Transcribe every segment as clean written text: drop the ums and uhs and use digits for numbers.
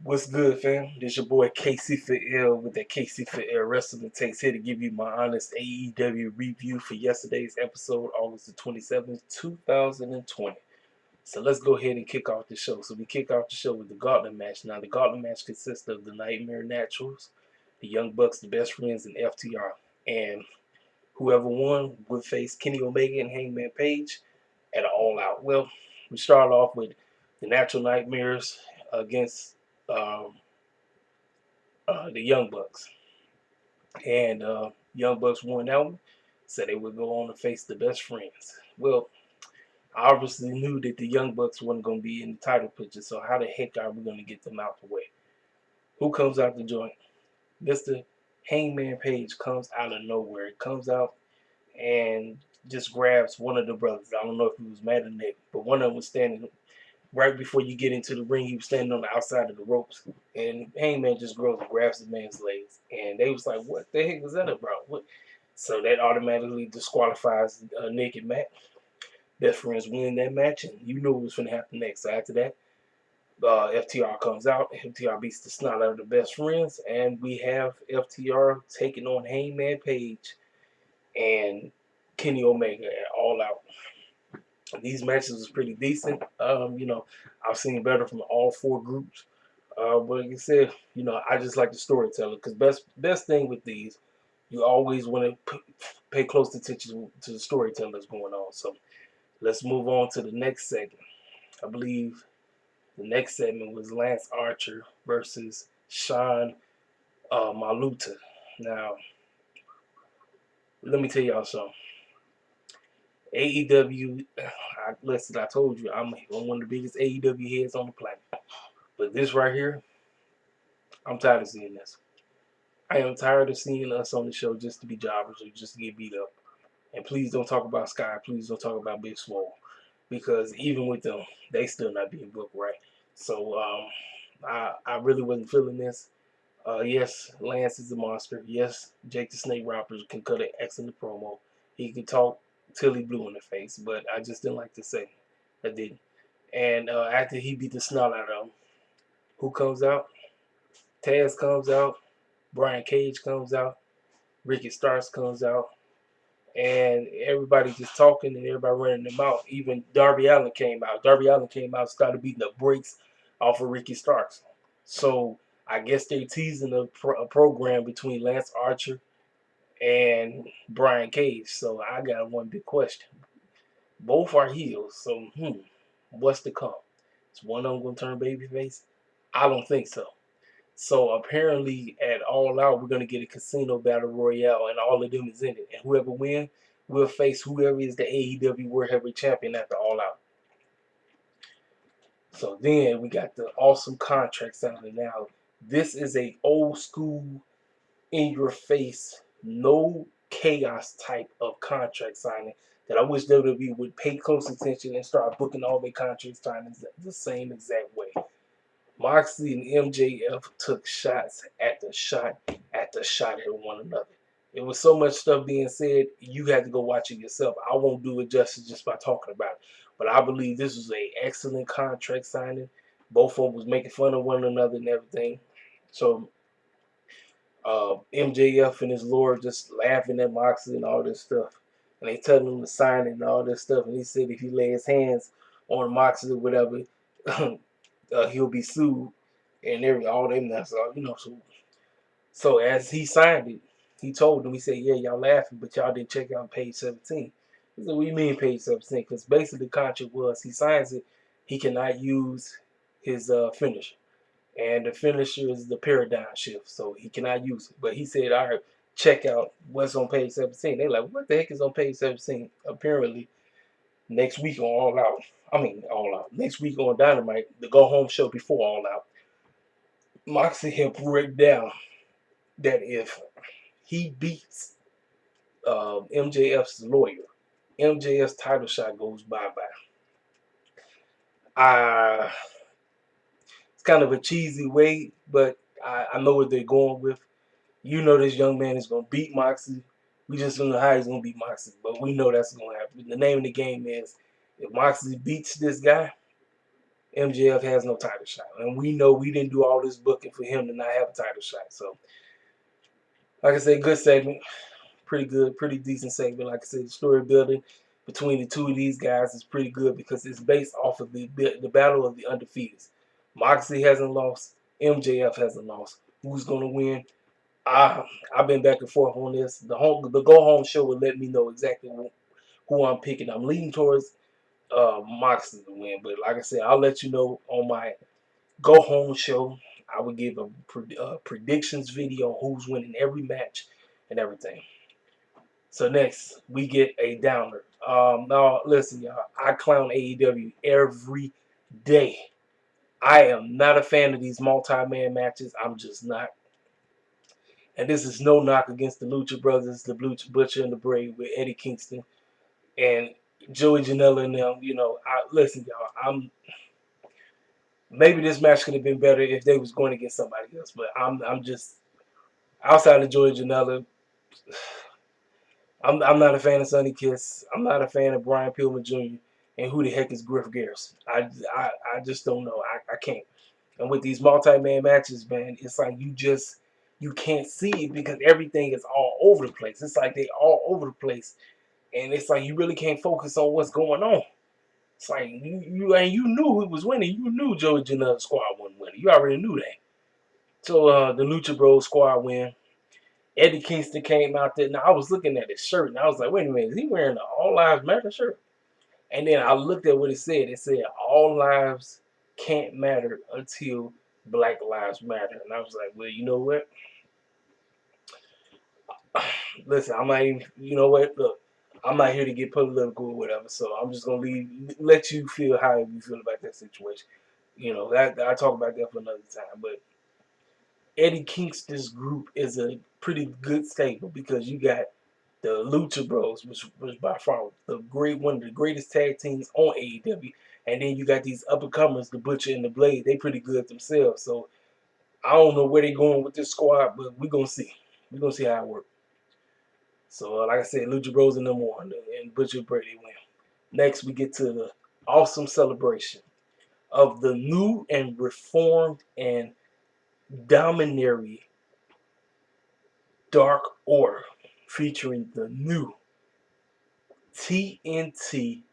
What's good, fam? This your boy KC for L with that KC for L Wrestling Takes here to give you my honest AEW review for yesterday's episode, August the 27th, 2020. So let's go ahead and kick off the show. So we kick off the show with the Gauntlet match. Now the Gauntlet match consists of the Nightmare Naturals, the Young Bucks, the Best Friends, and FTR. And whoever won would face Kenny Omega and Hangman Page at an All Out. Well, we start off with the Natural Nightmares against um, the Young Bucks. And Young Bucks won that one, said they would go on to face the Best Friends. Well, I obviously knew that the Young Bucks wasn't going to be in the title picture, so how the heck are we going to get them out the way? Who comes out the joint? Mr. Hangman Page comes out of nowhere. He comes out and just grabs one of the brothers. I don't know if he was mad or Nick, but one of them was standing right before you get into the ring. He was standing on the outside of the ropes, and Hangman just goes and grabs the man's legs. And they was like, "What the heck was that about?" What? So that automatically disqualifies Nick and Matt. Best Friends win that match, and you knew what was going to happen next. So after that, FTR comes out. FTR beats the snot out of the Best Friends, and we have FTR taking on Hangman Page and Kenny Omega at All Out. These matches was pretty decent. I've seen better from all four groups. But like I said, I just like the storyteller because best thing with these, you always want to pay close attention to the storytellers going on. So let's move on to the next segment. I believe the next segment was Lance Archer versus Sean Maluta. Now, let me tell y'all something. AEW, listen, I told you, I'm one of the biggest AEW heads on the planet. But this right here, I'm tired of seeing this. I am tired of seeing us on the show just to be jobbers or just to get beat up. And please don't talk about Sky. Please don't talk about Big Swole. Because even with them, they still not being booked right. So I really wasn't feeling this. Yes, Lance is a monster. Yes, Jake the Snake Roberts can cut an excellent promo. He can talk till he blue in the face. But I just didn't like to say. I didn't. And after he beat the snot out of him, who comes out? Taz comes out. Brian Cage comes out. Ricky Starks comes out. And everybody just talking and everybody running their mouth. Even Darby Allin came out. Darby Allin came out and started beating the brakes off of Ricky Starks. So I guess they're teasing a program between Lance Archer and Brian Cage. So I got one big question. Both are heels. So, what's to come? Is one of them going to turn babyface? I don't think so. So apparently at All Out, we're going to get a casino battle royale, and all of them is in it. And whoever wins will face whoever is the AEW World Heavyweight Champion after All Out. So then we got the awesome contract signing. Now, this is a old school, in your face, no chaos type of contract signing that I wish WWE would pay close attention and start booking all their contract signings the same exact way. Moxley and MJF took shots at shot at one another. It was so much stuff being said, you had to go watch it yourself. I won't do it justice just by talking about it. But I believe this was an excellent contract signing. Both of them was making fun of one another and everything. So MJF and his lord just laughing at Moxley and all this stuff. And they telling him to sign it and all this stuff. And he said if he lay his hands on Moxley or whatever, he'll be sued and all them that stuff, So as he signed it, he told them, he said, "Yeah, y'all laughing, but y'all didn't check out page 17." He said, "What do you mean page 17?" Because basically the contract was he signs it, he cannot use his finisher, and the finisher is the paradigm shift, so he cannot use it. But he said, "All right, check out what's on page 17." They're like, "What the heck is on page 17?" Apparently, next week on All Out. Next week on Dynamite, the go home show before All Out, Moxley had break down that if he beats MJF's lawyer, MJF's title shot goes bye bye. It's kind of a cheesy way, but I know what they're going with. You know this young man is going to beat Moxley. We just don't know how he's going to beat Moxley, but we know that's going to happen. The name of the game is if Moxley beats this guy, MJF has no title shot. And we know we didn't do all this booking for him to not have a title shot. So, like I said, good segment. Pretty good, pretty decent segment. Like I said, the story building between the two of these guys is pretty good because it's based off of the battle of the undefeateds. Moxley hasn't lost. MJF hasn't lost. Who's going to win? I've been back and forth on this. The go home show will let me know exactly who I'm picking. I'm leaning towards Moxley to win, but like I said, I'll let you know on my go home show. I will give a predictions video on who's winning every match and everything. So next we get a downer. Now listen, y'all. I clown AEW every day. I am not a fan of these multi-man matches. I'm just not. And this is no knock against the Lucha Brothers, the Lucha Butcher and the Brave with Eddie Kingston and Joey Janela and them. You know, listen, y'all. Maybe this match could have been better if they was going against somebody else, but I'm just outside of Joey Janela. I'm not a fan of Sonny Kiss. I'm not a fan of Brian Pillman Jr. And who the heck is Griff Garrison? I just don't know. I can't. And with these multi-man matches, man, it's like you can't see it because everything is all over the place. It's like they all over the place, and it's like you really can't focus on what's going on. It's like you knew who was winning. You knew Joey Janela's squad wasn't winning. You already knew that. So the Lucha Bros squad win. Eddie Kingston came out there. Now I was looking at his shirt and I was like, wait a minute, is he wearing the All Lives Matter shirt? And then I looked at what it said. It said all lives can't matter until Black Lives Matter. And I was like, well, you know what? Listen, I'm not even, you know what? Look, I'm not here to get political or whatever. So I'm just gonna let you feel how you feel about that situation. You know, that I talk about that for another time. But Eddie Kingston's group is a pretty good stable because you got the Lucha Bros, which was by far one of the greatest tag teams on AEW, and then you got these up and comers, the Butcher and the Blade. They pretty good themselves. So I don't know where they're going with this squad, but we're gonna see. We're gonna see how it works. So like I said, Lucha Bros in number one, and Butcher and Brady win. Next, we get to the awesome celebration of the new and reformed and dominary Dark Order, featuring the new TNT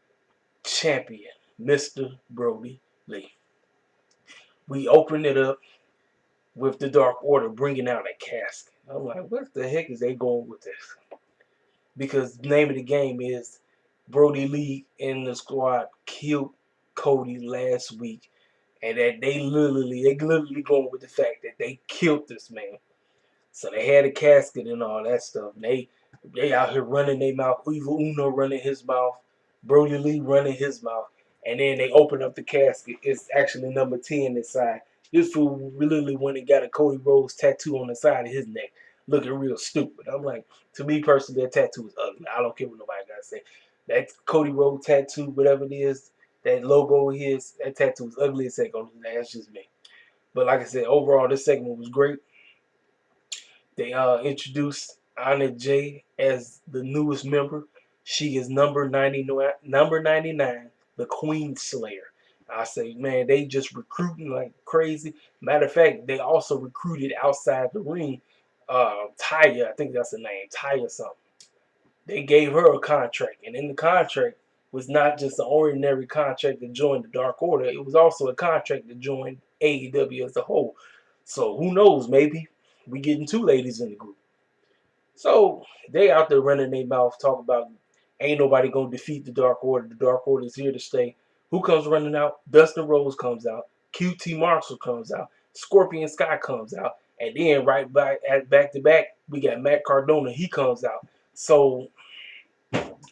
champion, Mr. Brody Lee. We opened it up with the Dark Order bringing out a casket. I'm like, what the heck is they going with this? Because the name of the game is Brody Lee and the squad killed Cody last week, and that they literally going with the fact that they killed this man. So they had a casket and all that stuff. And they out here running their mouth. Evil Uno running his mouth. Brody Lee running his mouth. And then they open up the casket. It's actually number 10 inside. This fool literally went and got a Cody Rhodes tattoo on the side of his neck. Looking real stupid. I'm like, to me personally, that tattoo is ugly. I don't care what nobody got to say. That Cody Rhodes tattoo, whatever it is, that logo of his, that tattoo is ugly as heck. That's just me. But like I said, overall, this segment was great. They introduced Anna Jay as the newest member. She is number 99, the Queen Slayer. I say, man, they just recruiting like crazy. Matter of fact, they also recruited outside the ring, Taya, I think that's the name, Taya something. They gave her a contract, and in the contract was not just an ordinary contract to join the Dark Order. It was also a contract to join AEW as a whole. So who knows? Maybe we getting two ladies in the group. So they out there running their mouth, talking about ain't nobody gonna defeat the Dark Order. The Dark Order is here to stay. Who comes running out? Dustin Rhodes comes out. QT Marshall comes out. Scorpion Sky comes out. And then right back to back, we got Matt Cardona. He comes out. So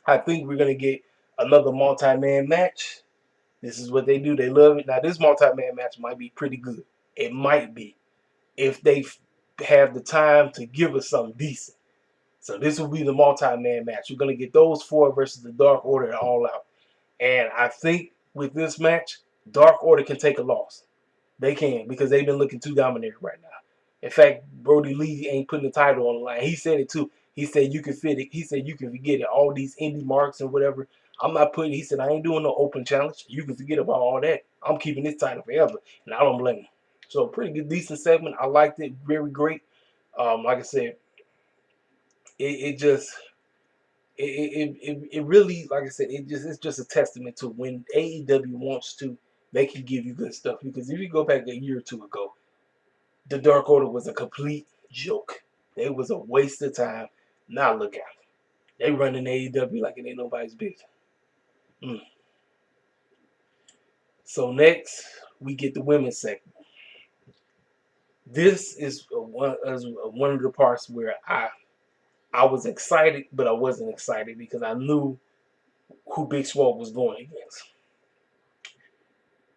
I think we're gonna get another multi-man match. This is what they do. They love it. Now this multi-man match might be pretty good. It might be if they have the time to give us something decent. So this will be the multi-man match. We're gonna get those four versus the Dark Order all out. And I think with this match, Dark Order can take a loss. They can because they've been looking too dominated right now. In fact, Brody Lee ain't putting the title on the line. He said it too. He said you can fit it. He said you can forget it. All these indie marks and whatever. I'm not putting. He said I ain't doing no open challenge. You can forget about all that. I'm keeping this title forever, and I don't blame him. So pretty good, decent segment. I liked it. Very great. Like I said, it just it really, like I said, it's just a testament to when AEW wants to, they can give you good stuff. Because if you go back a year or two ago, the Dark Order was a complete joke. It was a waste of time. Now look out. They running AEW like it ain't nobody's business. Mm. So next, we get the women's segment. This is one of the parts where I was excited, but I wasn't excited because I knew who Big Swole was going against.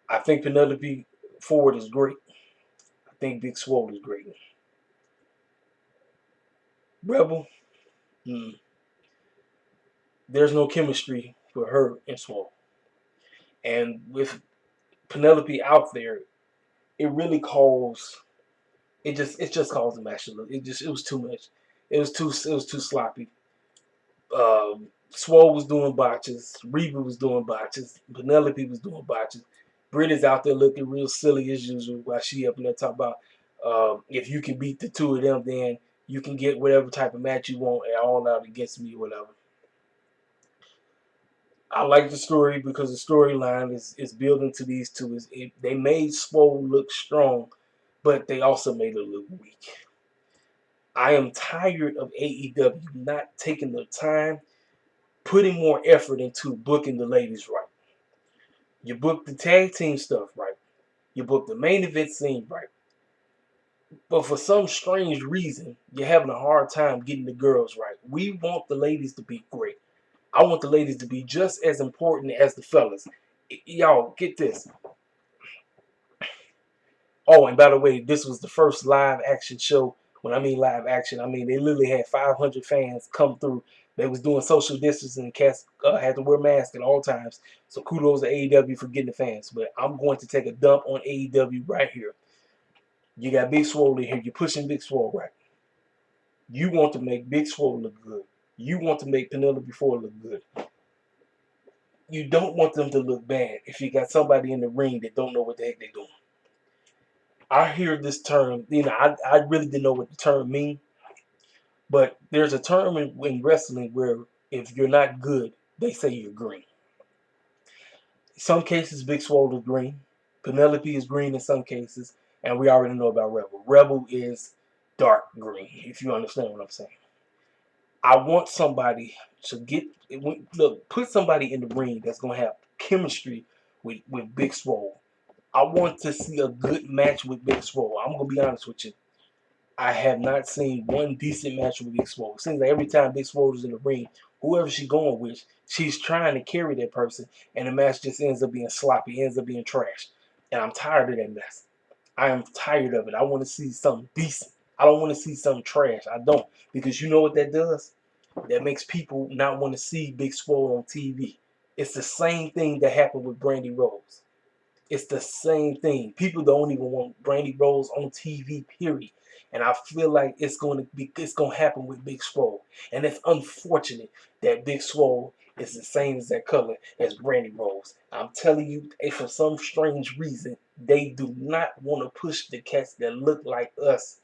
I think Penelope Ford is great. I think Big Swole is great. Rebel, mm, there's no chemistry for her and Swole. And with Penelope out there, it really calls it just caused a match to look. It was too much. It was too sloppy. Swole was doing botches. Reba was doing botches. Penelope was doing botches. Britt is out there looking real silly as usual while she up in there talking about if you can beat the two of them, then you can get whatever type of match you want at all out against me or whatever. I like the story because the storyline is building to these two. They made Swole look strong, but they also made her look weak. I am tired of AEW not taking the time, putting more effort into booking the ladies right. You book the tag team stuff right. You book the main event scene right. But for some strange reason, you're having a hard time getting the girls right. We want the ladies to be great. I want the ladies to be just as important as the fellas. Y'all, get this. Oh, and by the way, this was the first live action show. When I mean live action, I mean they literally had 500 fans come through. They was doing social distancing. Cats had to wear masks at all times. So kudos to AEW for getting the fans. But I'm going to take a dump on AEW right here. You got Big Swole in here. You're pushing Big Swole right. You want to make Big Swole look good. You want to make Penelope Ford look good. You don't want them to look bad if you got somebody in the ring that don't know what the heck they're doing. I hear this term, I really didn't know what the term means, but there's a term in wrestling where if you're not good, they say you're green. In some cases, Big Swole is green. Penelope is green in some cases, and we already know about Rebel. Rebel is dark green, if you understand what I'm saying. I want somebody to put somebody in the ring that's going to have chemistry with Big Swole. I want to see a good match with Big Swole. I'm going to be honest with you. I have not seen one decent match with Big Swole. It seems like every time Big Swole is in the ring, whoever she's going with, she's trying to carry that person, and the match just ends up being sloppy, ends up being trash. And I'm tired of that mess. I am tired of it. I want to see something decent. I don't want to see something trash. I don't. Because you know what that does? That makes people not want to see Big Swole on TV. It's the same thing that happened with Brandy Rose. It's the same thing. People don't even want Brandy Rose on TV, period. And I feel like it's going to happen with Big Swole. And it's unfortunate that Big Swole is the same as that color as Brandy Rose. I'm telling you, for some strange reason, they do not want to push the cats that look like us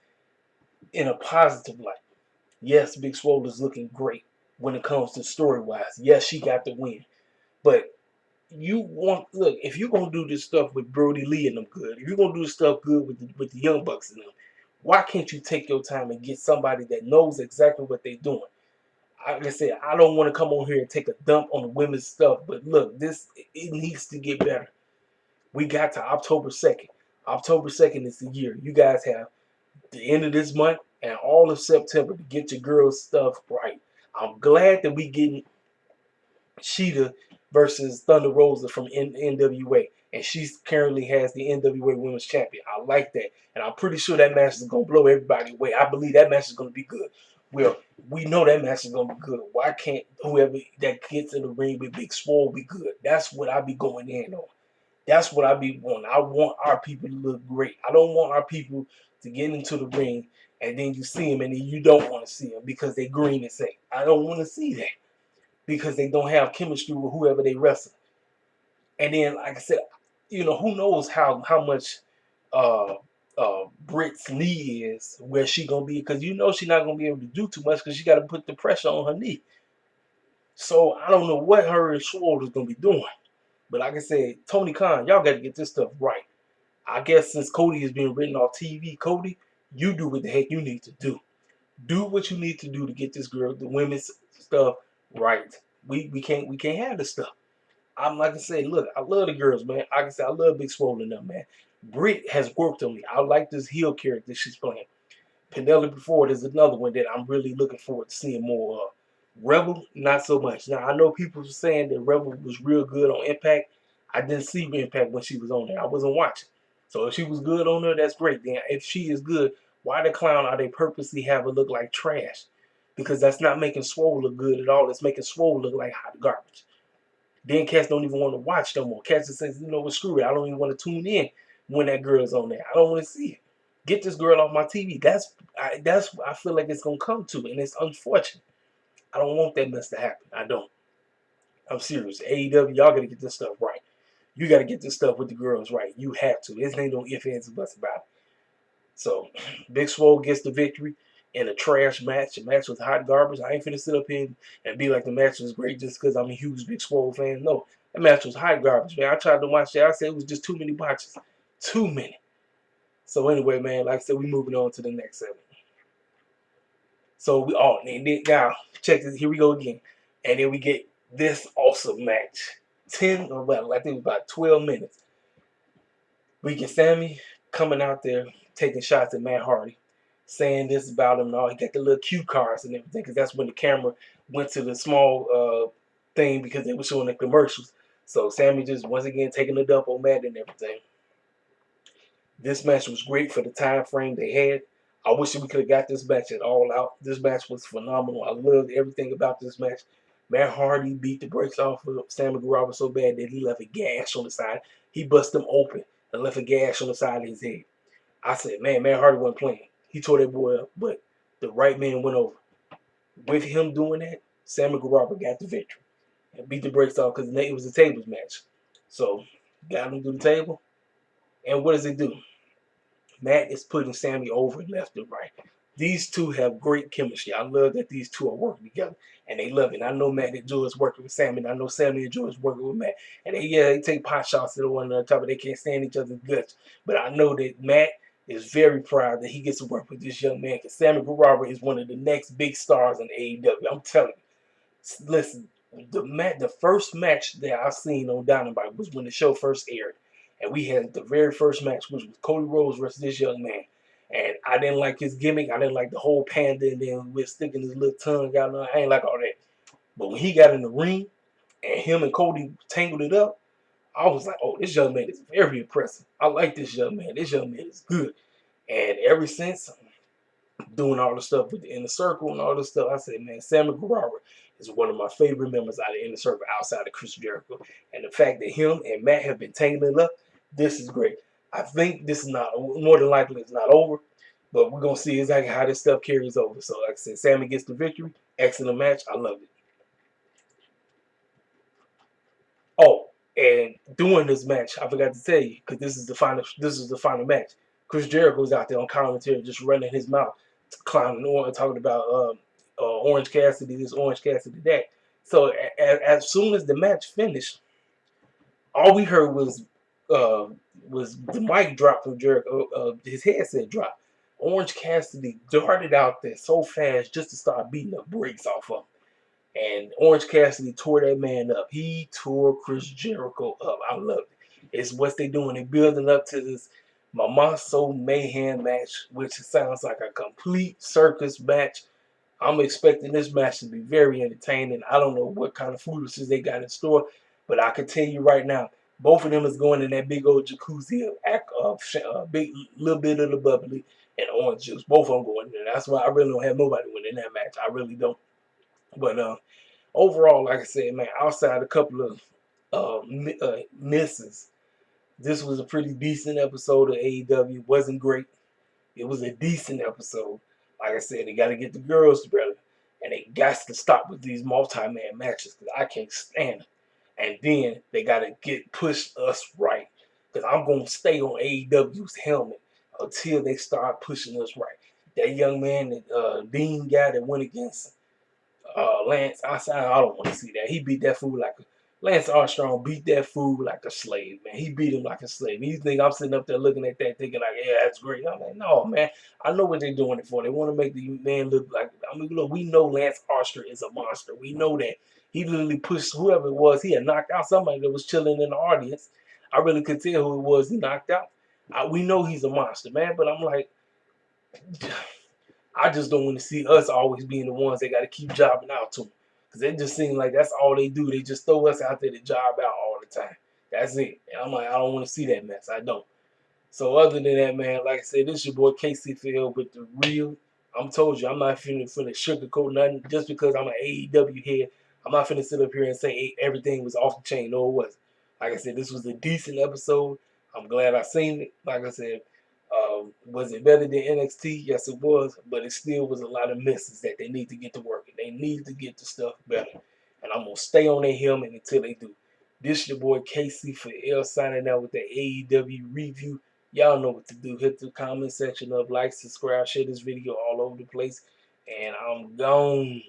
in a positive light. Yes, Big Swole is looking great when it comes to story-wise. Yes, she got the win. But if you're gonna do this stuff with Brody Lee and them good, if you're gonna do this stuff good with the Young Bucks and them, why can't you take your time and get somebody that knows exactly what they're doing? Like I said, I don't want to come on here and take a dump on the women's stuff, but look, it needs to get better. We got to October 2nd. October 2nd is the year. You guys have the end of this month and all of September to get your girls' stuff right. I'm glad that we getting Sheeta versus Thunder Rosa from NWA. And she currently has the NWA Women's Champion. I like that. And I'm pretty sure that match is going to blow everybody away. I believe that match is going to be good. Well, we know that match is going to be good. Why can't whoever that gets in the ring with Big Swole be good? That's what I be going in on. That's what I be wanting. I want our people to look great. I don't want our people to get into the ring and then you see them and then you don't want to see them because they green and say, I don't want to see that. because they don't have chemistry with whoever they wrestle. And then, like I said, who knows how much uh Britt's knee is, where she gonna be, because she's not gonna be able to do too much because she got to put the pressure on her knee. So I don't know what her and Swole is gonna be doing. But like I said, Tony Khan, y'all got to get this stuff right. I guess since Cody is being written off TV, Cody, you do what the heck you need to do. Do what you need to do to get this girl, the women's stuff right. We can't have this stuff. I'm like I say, look, I love the girls, man. Like I said, I love Big Swole enough, man. Britt has worked on me. I like this heel character she's playing. Penelope Ford is another one that I'm really looking forward to seeing more of. Rebel, not so much. Now I know people were saying that Rebel was real good on Impact. I didn't see Impact when she was on there. I wasn't watching. So if she was good on there, that's great. Then if she is good, why the clown are they purposely have her look like trash? Because that's not making Swole look good at all. It's making Swole look like hot garbage. Then cats don't even want to watch no more. Cats just says, what, screw it. I don't even want to tune in when that girl's on there. I don't want to see it. Get this girl off my TV. That's I feel like it's gonna come to, and it's unfortunate. I don't want that mess to happen. I don't. I'm serious. AEW, y'all gotta get this stuff right. You gotta get this stuff with the girls right. You have to. This ain't no ifs, ands, and buts about it. So, Big Swole gets the victory in a trash match. A match with hot garbage. I ain't finna sit up here and be like the match was great just because I'm a huge Big Swole fan. No, that match was hot garbage, man. I tried to watch that. I said it was just too many botches. Too many. So anyway, man, like I said, we moving on to the next segment. So now check this. Here we go again, and then we get this awesome match. 10 or well, I think it was about 12 minutes. We get Sammy coming out there taking shots at Matt Hardy, saying this about him and all. He got the little cue cards and everything, because that's when the camera went to the small thing because they were showing the commercials. So Sammy just once again taking the dump on Matt and everything. This match was great for the time frame they had. I wish we could have got this match at All Out. This match was phenomenal. I loved everything about this match. Matt Hardy beat the brakes off of Sammy Guevara so bad that he left a gash on the side. He busted him open and left a gash on the side of his head. I said, man, Matt Hardy wasn't playing. He tore that boy up, but the right man went over. With him doing that, Sammy Guevara got the victory and beat the brakes off because it was a tables match. So, got him to the table. And what does it do? Matt is putting Sammy over left and right. These two have great chemistry. I love that these two are working together, and they love it. I know Matt enjoys working with Sammy, and I know Sammy enjoys working with Matt. And they take pot shots at one another, but they can't stand each other's guts. But I know that Matt is very proud that he gets to work with this young man, because Sammy Guevara is one of the next big stars in AEW. I'm telling you. Listen, the first match that I seen on Dynamite was when the show first aired. And we had the very first match, which was Cody Rhodes versus this young man. And I didn't like his gimmick. I didn't like the whole panda and then with sticking his little tongue out. I ain't like all that. But when he got in the ring and him and Cody tangled it up, I was like, oh, this young man is very impressive. I like this young man. This young man is good. And ever since doing all the stuff with the Inner Circle and all this stuff, I said, man, Sammy Guevara is one of my favorite members out of the Inner Circle outside of Chris Jericho. And the fact that him and Matt have been tangling up, this is great. I think this is not, more than likely, it's not over. But we're going to see exactly how this stuff carries over. So, like I said, Sammy gets the victory. Excellent match. I loved it. Oh, and during this match, I forgot to tell you, because this is the final match. Chris Jericho's out there on commentary just running his mouth, clowning on, talking about Orange Cassidy this, Orange Cassidy that. So as soon as the match finished, all we heard was the mic drop from Jericho. His headset dropped. Orange Cassidy darted out there so fast just to start beating the brakes off of him. And Orange Cassidy tore that man up. He tore Chris Jericho up. I love it. It's what they doing. They're building up to this Mamaso Mayhem match, which sounds like a complete circus match. I'm expecting this match to be very entertaining. I don't know what kind of foolishness they got in store, but I can tell you right now, both of them is going in that big old jacuzzi of big little bit of the bubbly and orange juice. Both of them going in there. That's why I really don't have nobody winning that match. I really don't. But overall, like I said, man, outside a couple of misses, this was a pretty decent episode of AEW. It wasn't great. It was a decent episode. Like I said, they got to get the girls together. And they got to stop with these multi-man matches because I can't stand them. And then they got to get push us right because I'm going to stay on AEW's helmet until they start pushing us right. That young man, that Dean guy that went against Lance Armstrong, I don't want to see that. He beat that fool like Lance Armstrong beat that fool like a slave, man. He beat him like a slave. You think I'm sitting up there looking at that, thinking like, yeah, that's great. I'm like, no, man. I know what they're doing it for. They want to make the man look like. I mean, look, we know Lance Armstrong is a monster. We know that. He literally pushed whoever it was. He had knocked out somebody that was chilling in the audience. I really could tell who it was he knocked out. We know he's a monster, man. But I'm like, I just don't want to see us always being the ones that got to keep jobbing out to them. Because it just seems like that's all they do. They just throw us out there to job out all the time. That's it. And I'm like, I don't want to see that mess. I don't. So other than that, man, like I said, this is your boy KC Field with the real. I'm told you, I'm not finna sugarcoat nothing just because I'm an AEW head. I'm not finna sit up here and say hey, everything was off the chain. No, it wasn't. Like I said, this was a decent episode. I'm glad I seen it. Like I said, was it better than NXT? Yes, it was. But it still was a lot of misses that they need to get to working. They need to get the stuff better. And I'm going to stay on their helmet until they do. This your boy KC for L signing out with the AEW review. Y'all know what to do. Hit the comment section up, like, subscribe, share this video all over the place. And I'm gone.